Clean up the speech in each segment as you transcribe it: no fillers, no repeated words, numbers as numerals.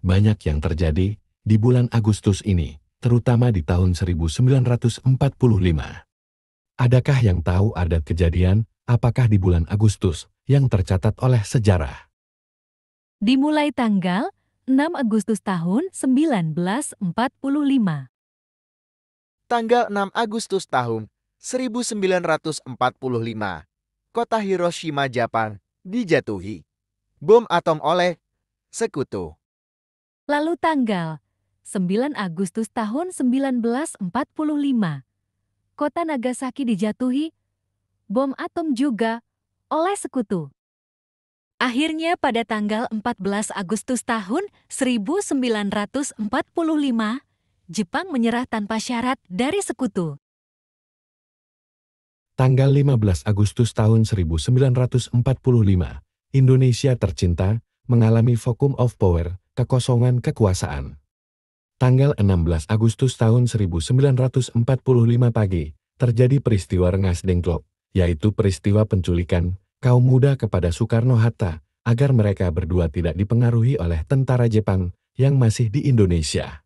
Banyak yang terjadi di bulan Agustus ini, terutama di tahun 1945. Adakah yang tahu ada kejadian apakah di bulan Agustus yang tercatat oleh sejarah? Dimulai tanggal 6 Agustus tahun 1945. Tanggal 6 Agustus tahun 1945, kota Hiroshima, Jepang, dijatuhi bom atom oleh sekutu. Lalu tanggal 9 Agustus tahun 1945, kota Nagasaki dijatuhi bom atom juga oleh sekutu. Akhirnya pada tanggal 14 Agustus tahun 1945, Jepang menyerah tanpa syarat dari sekutu. Tanggal 15 Agustus tahun 1945, Indonesia tercinta mengalami vacuum of power, kekosongan kekuasaan. Tanggal 16 Agustus tahun 1945 pagi, terjadi peristiwa Rengas Dengklok, yaitu peristiwa penculikan kaum muda kepada Soekarno-Hatta, agar mereka berdua tidak dipengaruhi oleh tentara Jepang yang masih di Indonesia.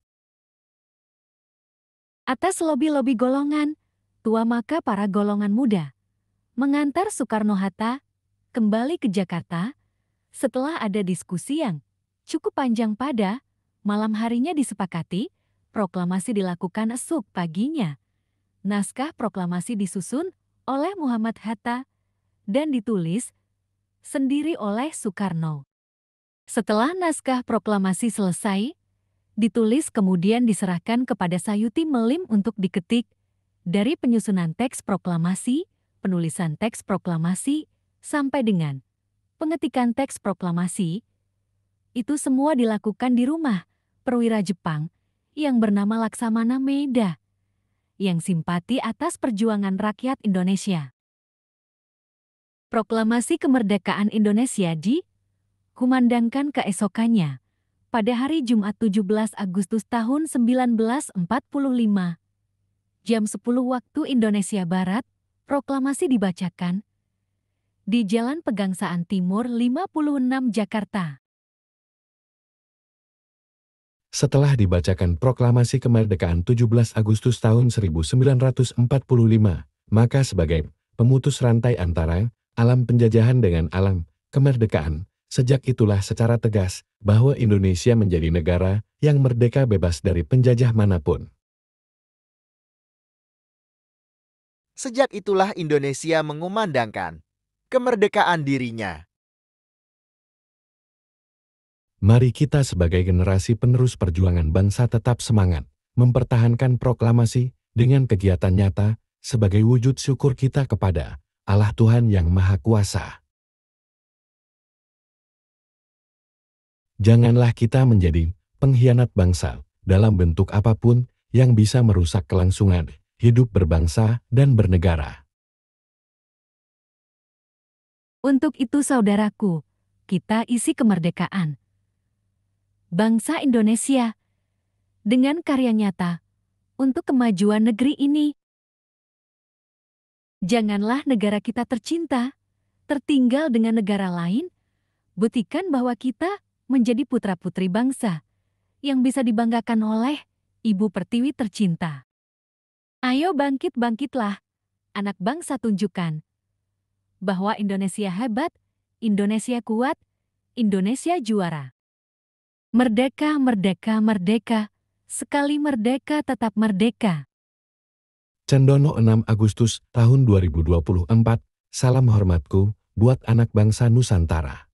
Atas lobi-lobi golongan tua maka para golongan muda mengantar Soekarno-Hatta kembali ke Jakarta setelah ada diskusi yang cukup panjang. Pada malam harinya disepakati, proklamasi dilakukan esok paginya. Naskah proklamasi disusun oleh Muhammad Hatta dan ditulis sendiri oleh Soekarno. Setelah naskah proklamasi selesai, ditulis kemudian diserahkan kepada Sayuti Melim untuk diketik. Dari penyusunan teks proklamasi, penulisan teks proklamasi, sampai dengan pengetikan teks proklamasi, itu semua dilakukan di rumah perwira Jepang yang bernama Laksamana Maeda, yang simpati atas perjuangan rakyat Indonesia. Proklamasi kemerdekaan Indonesia dikumandangkan keesokannya pada hari Jumat 17 Agustus tahun 1945. Jam 10 waktu Indonesia Barat, proklamasi dibacakan di Jalan Pegangsaan Timur 56 Jakarta. Setelah dibacakan proklamasi kemerdekaan 17 Agustus tahun 1945, maka sebagai pemutus rantai antara alam penjajahan dengan alam kemerdekaan, sejak itulah secara tegas bahwa Indonesia menjadi negara yang merdeka bebas dari penjajah manapun. Sejak itulah Indonesia mengumandangkan kemerdekaan dirinya. Mari kita sebagai generasi penerus perjuangan bangsa tetap semangat, mempertahankan proklamasi dengan kegiatan nyata sebagai wujud syukur kita kepada Allah Tuhan Yang Maha Kuasa. Janganlah kita menjadi pengkhianat bangsa dalam bentuk apapun yang bisa merusak kelangsungan hidup berbangsa dan bernegara. Untuk itu saudaraku, kita isi kemerdekaan bangsa Indonesia dengan karya nyata untuk kemajuan negeri ini. Janganlah negara kita tercinta tertinggal dengan negara lain. Buktikan bahwa kita menjadi putra-putri bangsa yang bisa dibanggakan oleh Ibu Pertiwi tercinta. Ayo bangkit-bangkitlah, anak bangsa, tunjukkan bahwa Indonesia hebat, Indonesia kuat, Indonesia juara. Merdeka, merdeka, merdeka, sekali merdeka tetap merdeka. Cendono 6 Agustus tahun 2024, salam hormatku buat anak bangsa Nusantara.